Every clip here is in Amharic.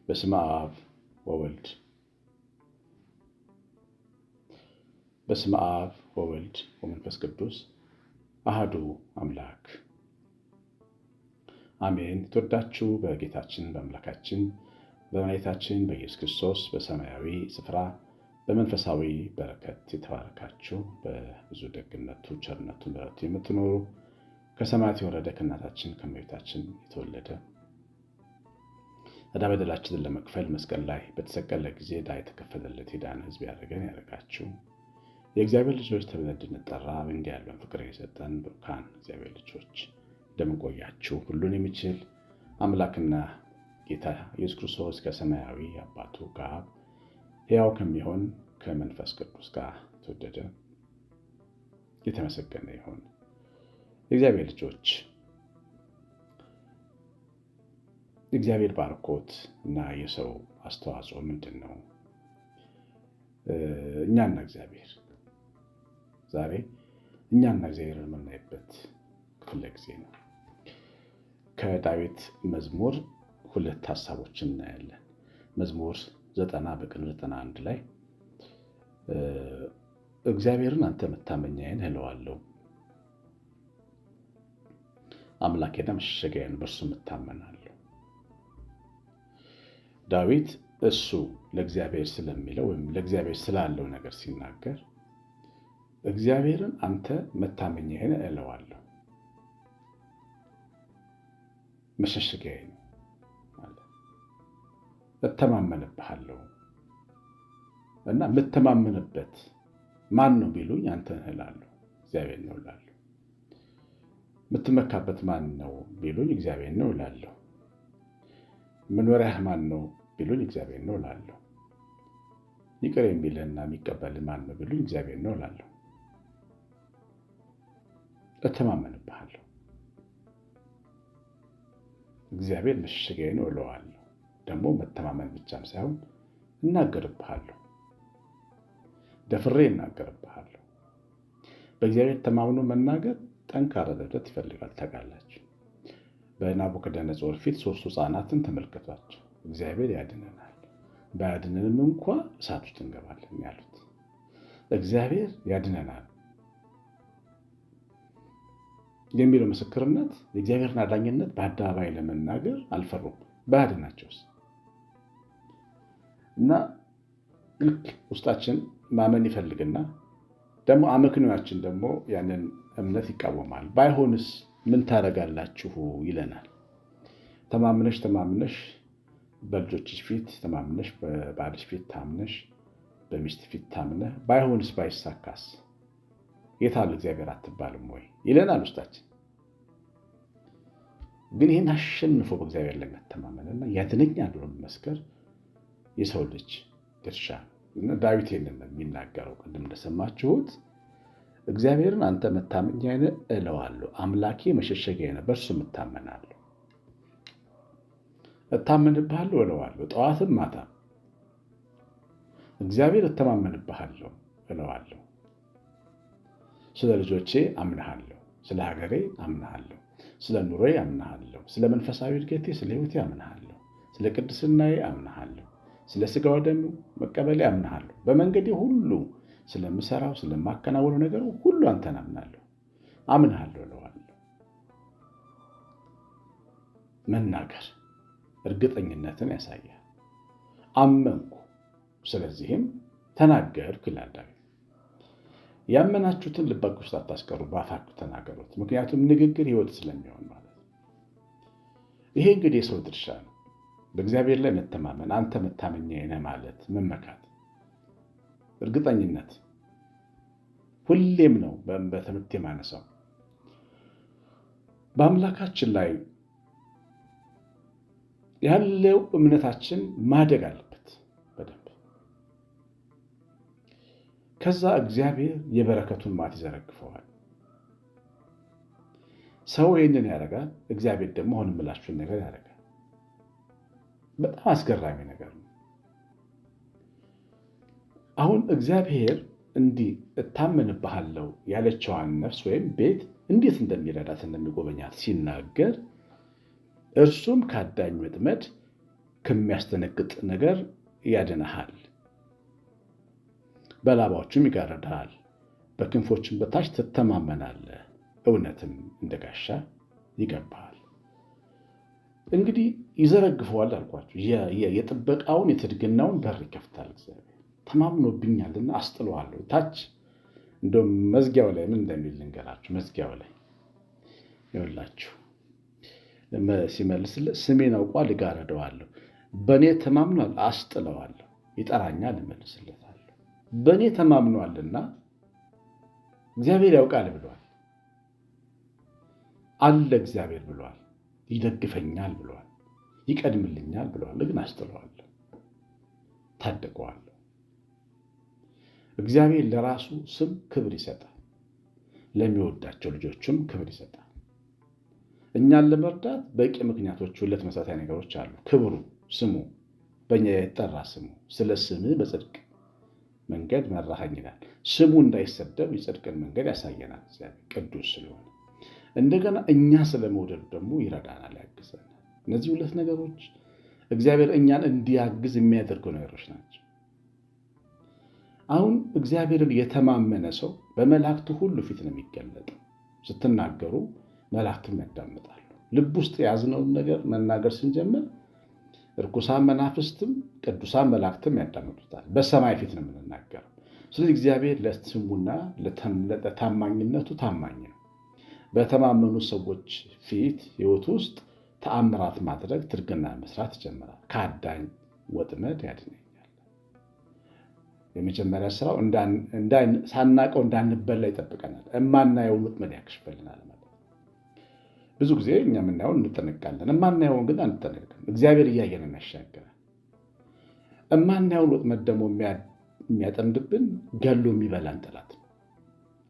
በስመ አብ ወወልድ ወመንፈስ ቅዱስ አሐዱ አምላክ አሜን። ተወዳችሁ በጌታችን በአምላካችን በመድኃኒታችን በኢየሱስ ክርስቶስ በሰማያዊ ስፍራ በመንፈሳዊ በረከት የተባረካችሁ በብዙ ደግነቱ ቸርነቱ ምሕረቱ የምትኖሩ ከሰማያት የወረደ ከእናታችን ከእመቤታችን የተወለደ ዕዳ በደላችንን ለመክፈል መስቀል ላይ በተሰቀለ ጊዜ ዕዳ የተከፈለለት የዳነ ሕዝብ ያደረገን ያደረጋችሁ የእግዚአብሔር ልጆች ተብለን እንድንጠራ እንዲህ ያለውን ፍቅር የሰጠን ብሩካን እግዚአብሔር ልጆች እንደምን ቆያችሁ? ሁሉን የሚችል አምላክና ጌታ ኢየሱስ ክርስቶስ ከሰማያዊ አባቱ ጋር ሕያው ከሚሆን ከመንፈስ ቅዱስ ጋር ተወደደ የተመሰገነ ይሁን። የእግዚአብሔር ልጆች እግዚአብሔር ባርኮት እና የሰው አስተዋጽኦ ምንድን ነው? እኛና እግዚአብሔር ዛሬ እኛና እግዚአብሔር የምናይበት ክፍለ ጊዜ ነው። ከዳዊት መዝሙር 2 ሀሳቦችን እናያለን። መዝሙር 90 በቅንፍ 91 ላይ እግዚአብሔርን አንተ መታመኛዬ ነህ እለዋለሁ፣ አምላኬና መሸሸጊያዬ ነው፣ በእርሱ እታመናለሁ። ዳዊት እሱ ለእግዚአብሔር ስለሚለው ወይም ለእግዚአብሔር ስላለው ነገር ሲናገር እግዚአብሔርን አንተ መታመኛዬ ነህ እለዋለሁ፣ መሸሸጊያዬ ነው ማለት እተማመንብሃለሁ እና የምተማመንበት ማን ነው ቢሉኝ አንተ ነህ እላለሁ፣ እግዚአብሔር ነው እላለሁ። የምትመካበት ማን ነው ቢሉኝ እግዚአብሔር ነው እላለሁ። መኖሪያህ ማን ነው ቢሉኝ እግዚአብሔር ነው እላለሁ። ይቅር የሚልህና የሚቀበልህ ማን ነው ቢሉኝ እግዚአብሔር ነው እላለሁ። እተማመንብሃለሁ፣ እግዚአብሔር መሸሸጊያዬ ነው እለዋለሁ። ደግሞ መተማመን ብቻም ሳይሆን እናገርብሃለሁ፣ ደፍሬ እናገርብሃለሁ። በእግዚአብሔር ተማምኖ መናገር ጠንካራ ድፍረት ይፈልጋል። ታውቃላችሁ፣ በናቡከደነፆር ፊት 3 ሕፃናትን ተመልከቷቸው። እግዚአብሔር ያድነናል፣ ባያድነንም እንኳ እሳት ውስጥ እንገባለን ያሉት እግዚአብሔር ያድነናል የሚለው ምስክርነት የእግዚአብሔርን አዳኝነት በአደባባይ ለመናገር አልፈሩም። ባያድናቸውስ? እና ልክ ውስጣችን ማመን ይፈልግና ደግሞ አመክንዮአችን ደግሞ ያንን እምነት ይቃወማል። ባይሆንስ ምን ታደርጋላችሁ ይለናል። ተማምነሽ በልጆችሽ ፊት ተማምነሽ፣ በባልሽ ፊት ታምነሽ፣ በሚስት ፊት ታምነህ ባይሆንስ ባይሳካስ የታለ እግዚአብሔር አትባልም ወይ ይለናል ውስጣችን። ግን ይህን አሸንፎ በእግዚአብሔር ላይ መተማመንና ያድነኛል ብሎ መመስከር የሰው ልጅ ድርሻ ነው። ዳዊት ይህንን የሚናገረው ቅድም እንደሰማችሁት እግዚአብሔርን አንተ መታመኛዬ ነህ እለዋለሁ፣ አምላኬ መሸሸጊያዬ ነው፣ በእርሱ እታመናለሁ። እታመንብሃለሁ እለዋለሁ፣ ጠዋትም ማታም እግዚአብሔር እተማመንብሃለሁ እለዋለሁ። ስለ ልጆቼ አምንሃለሁ፣ ስለ ሀገሬ አምንሃለሁ፣ ስለ ኑሮዬ አምንሃለሁ፣ ስለ መንፈሳዊ እድገቴ፣ ስለ ሕይወቴ አምንሃለሁ፣ ስለ ቅድስናዬ አምንሃለሁ፣ ስለ ሥጋ ወደሙ መቀበሌ አምንሃለሁ። በመንገዴ ሁሉ ስለምሰራው ስለማከናወነው ነገር ሁሉ አንተን አምናለሁ እለዋለሁ። መናገር እርግጠኝነትን ያሳያል። አመንኩ ስለዚህም ተናገርኩ ይላል ዳዊት። ያመናችሁትን ልባችሁ ውስጥ አታስቀሩ፣ በአፋችሁ ተናገሩት። ምክንያቱም ንግግር ሕይወት ስለሚሆን ማለት ነው። ይሄ እንግዲህ የሰው ድርሻ ነው። በእግዚአብሔር ላይ መተማመን፣ አንተ መታመኛዬ ነህ ማለት መመካት፣ እርግጠኝነት ሁሌም ነው። በትምህርት የማነሳው በአምላካችን ላይ ያለው እምነታችን ማደግ አለበት በደንብ። ከዛ እግዚአብሔር የበረከቱን ማት ይዘረግፈዋል። ሰው ይህንን ያደርጋል፣ እግዚአብሔር ደግሞ አሁን የምላችሁን ነገር ያደርጋል። በጣም አስገራሚ ነገር ነው። አሁን እግዚአብሔር እንዲህ እታመንብሃለሁ ያለችዋን ነፍስ ወይም ቤት እንዴት እንደሚረዳት እንደሚጎበኛት ሲናገር እርሱም ከአዳኝ ወጥመድ ከሚያስደነግጥ ነገር ያድንሃል። በላባዎቹም ይጋርድሃል፣ በክንፎችም በታች ትተማመናለህ፣ እውነትም እንደ ጋሻ ይገባሃል። እንግዲህ ይዘረግፈዋል አልኳቸው። የጥበቃውን የትድግናውን በር ይከፍታል። እግዚአብሔር ተማምኖብኛልና አስጥለዋለሁ። ታች እንደውም መዝጊያው ላይ ምን እንደሚል ልንገራችሁ። መዝጊያው ላይ ይኸውላችሁ ሲመልስለት ስሜን አውቋል እጋርደዋለሁ፣ በእኔ ተማምኗል አስጥለዋለሁ፣ ይጠራኛል እመልስለታለሁ። በእኔ ተማምኗልና እግዚአብሔር ያውቃል ብሏል አለ። እግዚአብሔር ብሏል፣ ይደግፈኛል ብሏል፣ ይቀድምልኛል ብሏል። ግን አስጥለዋለሁ፣ ታደገዋለሁ። እግዚአብሔር ለራሱ ስም ክብር ይሰጣል፣ ለሚወዳቸው ልጆችም ክብር ይሰጣል። እኛን ለመርዳት በቂ ምክንያቶች፣ ሁለት መሰረታዊ ነገሮች አሉ። ክብሩ፣ ስሙ፣ በእኛ የተጠራ ስሙ። ስለ ስምህ በጽድቅ መንገድ መራኸኝ ይላል። ስሙ እንዳይሰደብ የጽድቅን መንገድ ያሳየናል። እግዚአብሔር ቅዱስ ስለሆነ እንደገና እኛ ስለመውደዱ ደግሞ ይረዳናል፣ ያግዘናል። እነዚህ ሁለት ነገሮች እግዚአብሔር እኛን እንዲያግዝ የሚያደርጉ ነገሮች ናቸው። አሁን እግዚአብሔርን የተማመነ ሰው በመላእክቱ ሁሉ ፊት ነው የሚገለጠው። ስትናገሩ መላእክትም ያዳምጣሉ። ልብ ውስጥ የያዝነውን ነገር መናገር ስንጀምር ርኩሳን መናፍስትም ቅዱሳን መላእክትም ያዳምጡታል። በሰማይ ፊት ነው የምንናገረው። ስለዚህ እግዚአብሔር ለስሙና ለታማኝነቱ ታማኝ ነው። በተማመኑ ሰዎች ፊት ሕይወት ውስጥ ተአምራት ማድረግ፣ ትርግና መስራት ይጀምራል። ከአዳኝ ወጥመድ ያድነኛል። የመጀመሪያ ስራው ሳናቀው እንዳንበላ ይጠብቀናል። እማናየውን ወጥመድ ያክሽፈልናል ማለት። ብዙ ጊዜ እኛ የምናየውን እንጠነቃለን፣ እማናየውን ግን አንጠነቅም። እግዚአብሔር እያየን የሚያሻግረን። እማናየውን ወጥመድ ደግሞ የሚያጠምድብን ገሎ የሚበላን ጠላት ነው።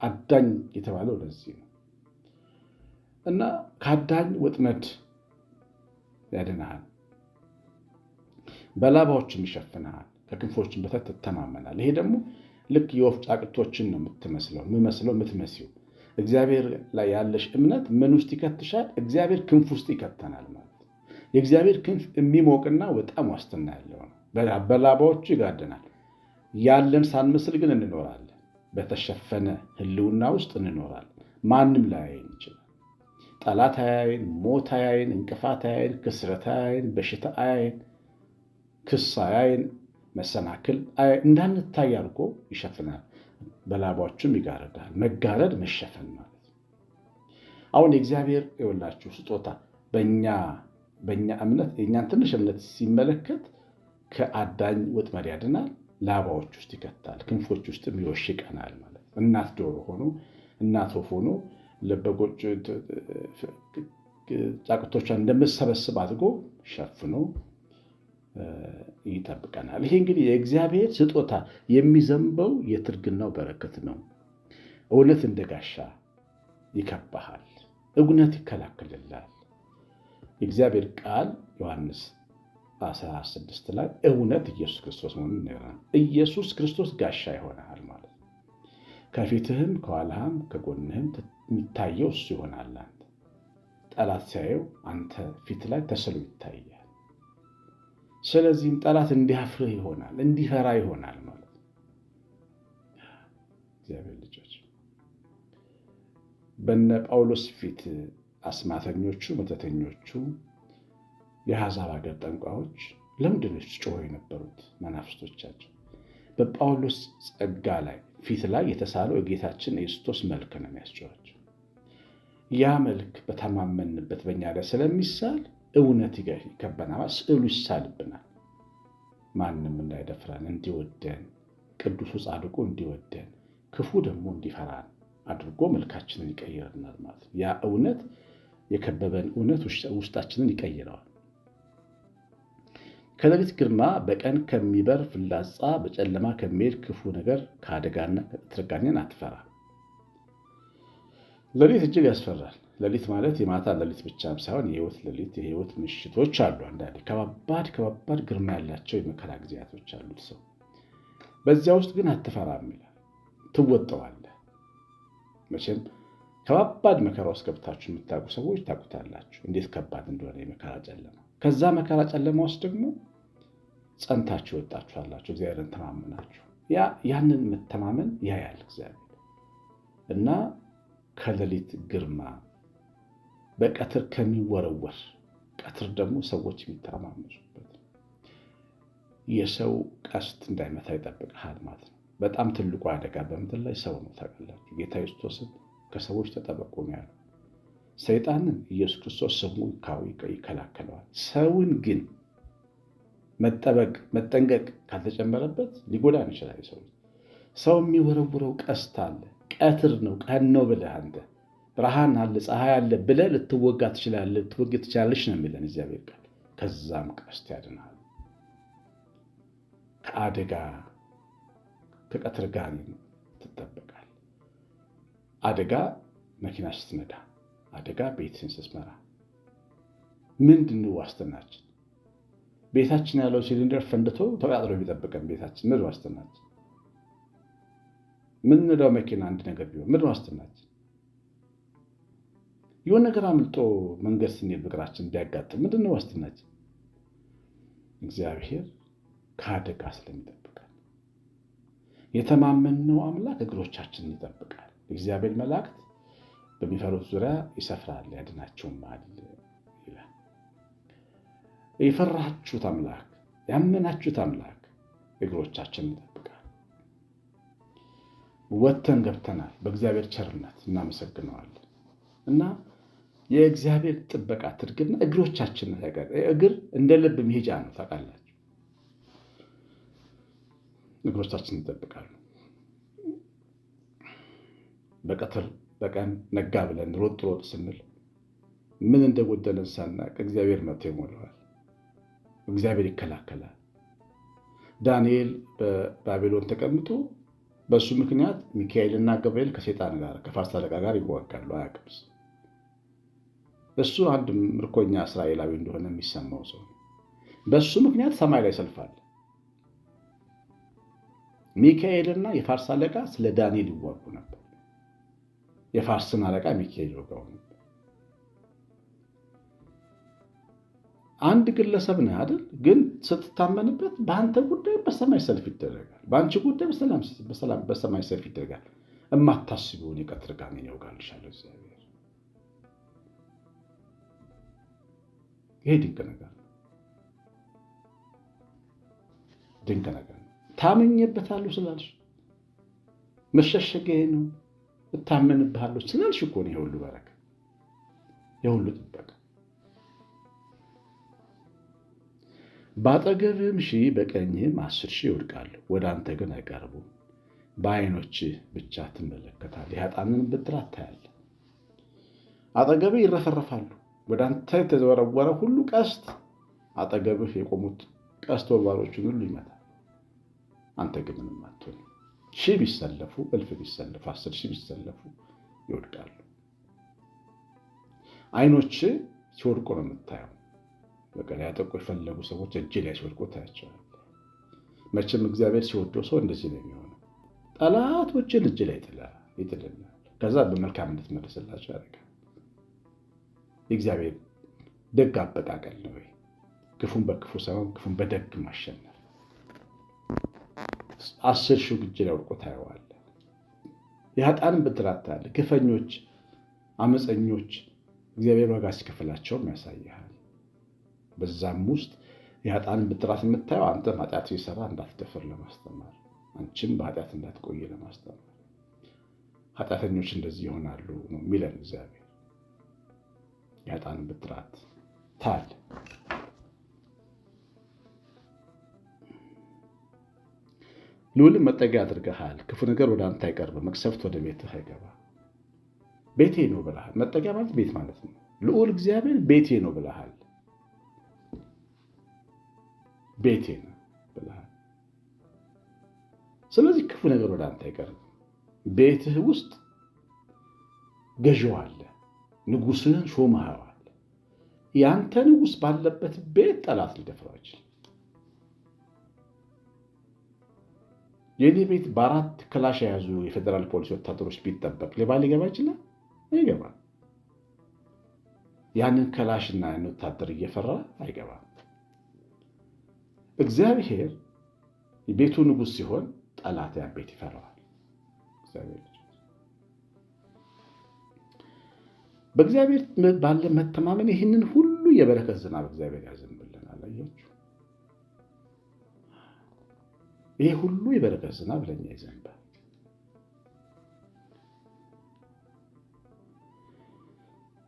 አዳኝ የተባለው ለዚህ ነው። እና ከአዳኝ ወጥመድ ያድንሃል፣ በላባዎችም ይሸፍንሃል፣ ከክንፎችን በታች ትተማመናል። ይሄ ደግሞ ልክ የወፍ ጫቅቶችን ነው የምትመስለው። እግዚአብሔር ላይ ያለሽ እምነት ምን ውስጥ ይከትሻል? እግዚአብሔር ክንፍ ውስጥ ይከተናል ማለት። የእግዚአብሔር ክንፍ የሚሞቅና በጣም ዋስትና ያለው ነው። በላባዎቹ ይጋርደናል። ያለን ሳንመስል ግን እንኖራለን። በተሸፈነ ሕልውና ውስጥ እንኖራለን። ማንም ላያየን ይችላል። ጠላት አያየን፣ ሞት አያየን፣ እንቅፋት አያየን፣ ክስረት አያየን፣ በሽታ አያየን፣ ክስ አያየን፣ መሰናክል እንዳንታይ አድርጎ ይሸፍናል። በላባዎቹም ይጋርዳል። መጋረድ መሸፈን ማለት ነው። አሁን የእግዚአብሔር የወላችሁ ስጦታ በእኛ እምነት የእኛን ትንሽ እምነት ሲመለከት ከአዳኝ ወጥመድ ያድናል፣ ላባዎች ውስጥ ይከታል፣ ክንፎች ውስጥ ይወሽቀናል ማለት ነው። እናት ዶሮ ሆኖ እናት ወፍ ሆኖ ለበጎች ጫቅቶቿን እንደምትሰበስብ አድርጎ ሸፍኖ ይጠብቀናል። ይሄ እንግዲህ የእግዚአብሔር ስጦታ የሚዘንበው የትርግናው በረከት ነው። እውነት እንደ ጋሻ ይከባሃል፣ እውነት ይከላከልላል። የእግዚአብሔር ቃል ዮሐንስ 16 ላይ እውነት ኢየሱስ ክርስቶስ መሆኑን ይነግረናል። ኢየሱስ ክርስቶስ ጋሻ ይሆናል ማለት ነው። ከፊትህም ከኋላህም ከጎንህም የሚታየው እሱ ይሆናል። አንተ ጠላት ሲያየው አንተ ፊት ላይ ተስሎ ይታያል። ስለዚህም ጠላት እንዲያፍርህ ይሆናል፣ እንዲፈራ ይሆናል ማለት ነው። እግዚአብሔር ልጆች በነ ጳውሎስ ፊት አስማተኞቹ፣ መተተኞቹ፣ የአሕዛብ ሀገር ጠንቋዮች ለምንድን ነው ጮኸው የነበሩት? መናፍስቶቻቸው በጳውሎስ ጸጋ ላይ ፊት ላይ የተሳለው የጌታችን የክርስቶስ መልክ ነው የሚያስጨዋቸው። ያ መልክ በተማመንበት በእኛ ላይ ስለሚሳል እውነት ይከበናል፣ ስዕሉ ይሳልብናል። ማንም እንዳይደፍረን እንዲወደን፣ ቅዱሱ ጻድቁ እንዲወደን፣ ክፉ ደግሞ እንዲፈራን አድርጎ መልካችንን ይቀይረናል ማለት ነው። ያ እውነት የከበበን እውነት ውስጣችንን ይቀይረዋል። ከሌሊት ግርማ፣ በቀን ከሚበር ፍላጻ፣ በጨለማ ከሚሄድ ክፉ ነገር፣ ከአደጋና ከትርጋኔን አትፈራ። ሌሊት እጅግ ያስፈራል። ሌሊት ማለት የማታ ሌሊት ብቻም ሳይሆን የህይወት ሌሊት፣ የህይወት ምሽቶች አሉ። አንዳንዴ ከባባድ ግርማ ያላቸው የመከራ ጊዜያቶች አሉት ሰው። በዚያ ውስጥ ግን አትፈራም ይላል። ትወጠዋለህ። መቼም ከባባድ መከራ ውስጥ ገብታችሁ የምታውቁ ሰዎች ታውቁታላችሁ፣ እንዴት ከባድ እንደሆነ የመከራ ጨለማ። ከዛ መከራ ጨለማ ውስጥ ደግሞ ጸንታችሁ ወጣችኋላችሁ። እግዚአብሔርን ተማመናችሁ። ያንን መተማመን ያያል እግዚአብሔር እና ከሌሊት ግርማ በቀትር ከሚወረወር ቀትር ደግሞ ሰዎች የሚተማመኑበት የሰው ቀስት እንዳይመታ ይጠብቅሃል ማለት ነው። በጣም ትልቁ አደጋ በምድር ላይ ሰው ነው። ታውቃላችሁ ጌታ ኢየሱስን ከሰዎች ተጠበቁ ነው ያለው። ሰይጣንን ኢየሱስ ክርስቶስ ስሙ ይከላከለዋል። ሰውን ግን መጠንቀቅ ካልተጨመረበት ሊጎዳን ይችላል። ሰው የሚወረውረው ቀስት አለ። ቀትር ነው ቀን ነው ብለህ አንተ ብርሃን አለ ፀሐይ አለ ብለህ ልትወጋ ትችላለች ነው የሚለን እግዚአብሔር ቃል። ከዛም ቀስት ያድናል። ከአደጋ ከቀትር ጋር ትጠበቃል። አደጋ መኪና ስትነዳ፣ አደጋ ቤትህን ስትመራ ምንድን ነው ዋስትናችን? ቤታችን ያለው ሲሊንደር ፈንድቶ ተቃጥሎ የሚጠብቀን ቤታችን ምን ዋስትናችን? ምንነዳው መኪና አንድ ነገር ቢሆን ምን ዋስትናችን? የሆነ ነገር አምልጦ መንገድ ስንሄድ በእግራችን ቢያጋጥም ምንድን ነው ዋስትናችን? እግዚአብሔር ከአደጋ ስለሚጠብቃል የተማመንነው አምላክ እግሮቻችንን ይጠብቃል። እግዚአብሔር መላእክት በሚፈሩት ዙሪያ ይሰፍራል ያድናቸውማል ይላል። የፈራችሁት አምላክ ያመናችሁት አምላክ እግሮቻችንን ይጠብቃል። ወጥተን ገብተናል። በእግዚአብሔር ቸርነት እናመሰግነዋለን እና የእግዚአብሔር ጥበቃ ትርግና እግሮቻችንን እግር እንደ ልብ መሄጃ ነው። ታውቃላችሁ እግሮቻችንን ይጠብቃሉ። በቀትር በቀን ነጋ ብለን ሮጥ ስንል ምን እንደጎደለን ሳናቅ እግዚአብሔር መጥቶ ይሞላዋል። እግዚአብሔር ይከላከላል። ዳንኤል በባቢሎን ተቀምጦ በሱ ምክንያት ሚካኤልና ገብርኤል ከሰይጣን ጋር ከፋርስ አለቃ ጋር ይዋጋሉ። አያውቅም። እሱ አንድ ምርኮኛ እስራኤላዊ እንደሆነ የሚሰማው ሰው በሱ ምክንያት ሰማይ ላይ ሰልፋል። ሚካኤልና የፋርስ አለቃ ስለ ዳንኤል ይዋጉ ነበር። የፋርስን አለቃ ሚካኤል ይወጋው ነበር። አንድ ግለሰብ ነህ አይደል? ግን ስትታመንበት በአንተ ጉዳይ በሰማይ ሰልፍ ይደረጋል። በአንቺ ጉዳይ በሰማይ ሰልፍ ይደረጋል። እማታስቢውን የቀትር ጋኔን ያውጋልሻል እግዚአብሔር። ይሄ ድንቅ ነገር ነው። ድንቅ ነገር ነው። ታመኝበታለሁ ስላልሽ መሸሸጊያዬ ነው እታመንብሃለሁ ስላልሽ እኮ ነው የሁሉ በረከት የሁሉ ጥበቃ። በአጠገብህም 1000 በቀኝህም 10,000 ይወድቃሉ፣ ወደ አንተ ግን አይቀርቡም። በዓይኖችህ ብቻ ትመለከታለህ፣ የኃጥአንን ብድራት ታያለህ። አጠገብህ ይረፈረፋሉ፣ ወደ አንተ የተወረወረ ሁሉ ቀስት አጠገብህ የቆሙት ቀስት ወርዋሮችን ሁሉ ይመታል። አንተ ግን ምንም አትሆንም። 1000 ቢሰለፉ 1000 ቢሰለፉ 10,000 ቢሰለፉ ይወድቃሉ። ዓይኖች ሲወድቁ ነው የምታየው። በቃ ያጠቁ የፈለጉ ሰዎች እጅ ላይ ሲወድቁ ታያቸዋል። መቼም እግዚአብሔር ሲወደው ሰው እንደዚህ ነው የሚሆነው። ጠላቶችን እጅ ላይ ይጥልናል። ከዛ በመልካምነት መልስላቸው ያደርጋል። የእግዚአብሔር ደግ አበቃቀል ነው። ክፉን በክፉ ሳይሆን ክፉን በደግ ማሸነፍ። 10,000 እጅ ላይ ወድቆ ታየዋለህ። የኃጥአንን ብድራት ታያለህ። ግፈኞች፣ አመፀኞች እግዚአብሔር ዋጋ ሲከፍላቸውም ያሳይሃል። በዛም ውስጥ የኃጥአንን ብድራት የምታየው አንተም ኃጢአት ሲሰራ እንዳትደፍር ለማስተማር፣ አንቺም በኃጢአት እንዳትቆይ ለማስተማር። ኃጢአተኞች እንደዚህ ይሆናሉ ነው የሚለን እግዚአብሔር። የኃጥአንን ብድራት ታል ልዑልን መጠጊያ አድርገሃል። ክፉ ነገር ወደ አንተ አይቀርብም፣ መቅሰፍት ወደ ቤትህ አይገባ። ቤቴ ነው ብለሃል። መጠጊያ ማለት ቤት ማለት ነው። ልዑል እግዚአብሔር ቤቴ ነው ብለሃል። ቤቴ ነው ብለሃል። ስለዚህ ክፉ ነገር ወደ አንተ አይቀርብም። ቤትህ ውስጥ ገዢው አለ፣ ንጉሥህን ሾመኸዋል። ያንተ ንጉሥ ባለበት ቤት ጠላት ሊደፍረው አይችልም። የኔ ቤት በ4 ክላሽ የያዙ የፌዴራል ፖሊስ ወታደሮች ቢጠበቅ ሌባ ሊገባ ይችላል? አይገባም። ያንን ከላሽና ያን ወታደር እየፈራ አይገባም። እግዚአብሔር ቤቱ ንጉሥ ሲሆን ጠላት ያን ቤት ይፈራዋል። በእግዚአብሔር ባለ መተማመን ይህንን ሁሉ የበረከት ዝናብ እግዚአብሔር ያዘንብልናል። አያችሁ፣ ይሄ ሁሉ የበረከት ዝናብ ለእኛ ይዘንባል።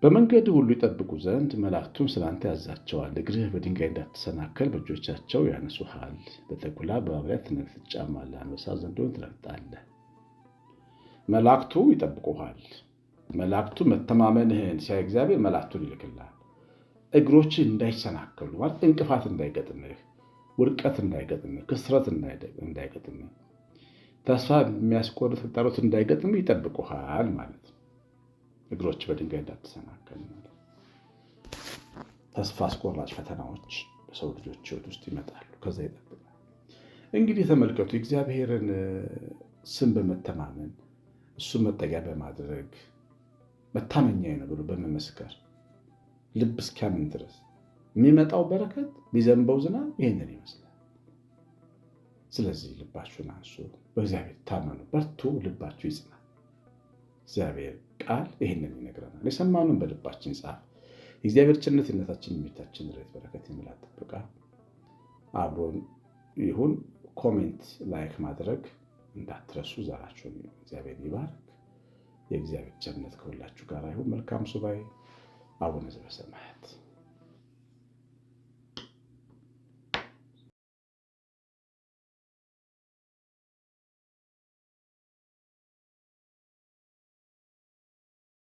በመንገድ ሁሉ ይጠብቁ ዘንድ መላእክቱን ስላንተ ያዛቸዋል። እግርህ በድንጋይ እንዳትሰናከል በእጆቻቸው ያነሱሃል። በተኩላ በእባብ ላይ ትጫማለህ፣ አንበሳ ዘንዶን ትረግጣለህ። መላእክቱ ይጠብቁሃል። መላእክቱ መተማመንህን ሲያይ እግዚአብሔር መላእክቱን ይልክልሃል። እግሮችህ እንዳይሰናከሉ ማለት እንቅፋት እንዳይገጥምህ፣ ውድቀት እንዳይገጥምህ፣ ክስረት እንዳይገጥምህ፣ ተስፋ የሚያስቆርጥ ተግዳሮት እንዳይገጥምህ ይጠብቁሃል ማለት ነው። እግሮች በድንጋይ እንዳትሰናከል ማለት። ተስፋ አስቆራጭ ፈተናዎች በሰው ልጆች ሕይወት ውስጥ ይመጣሉ። ከዛ ይጠብቃል። እንግዲህ ተመልከቱ፣ እግዚአብሔርን ስም በመተማመን እሱን መጠጊያ በማድረግ መታመኛዬ ነው ብሎ በመመስከር ልብ እስኪያምን ድረስ የሚመጣው በረከት ቢዘንበው ዝናብ ይህንን ይመስላል። ስለዚህ ልባችሁን አንሱ፣ በእግዚአብሔር ታመኑ፣ በርቱ፣ ልባችሁ ይጽናል። እግዚአብሔር ቃል ይህንን ይነግረናል። የሰማኑን በልባችን ጻፍ። የእግዚአብሔር ቸርነት የእናታችን የእመቤታችን ረድኤት በረከት ይሙላት ጥበቃ አብሮን ይሁን። ኮሜንት፣ ላይክ ማድረግ እንዳትረሱ። ዘራችሁን እግዚአብሔር ይባርክ። የእግዚአብሔር ቸርነት ከሁላችሁ ጋር ይሁን። መልካም ሱባኤ። አቡነ ዘበሰማያት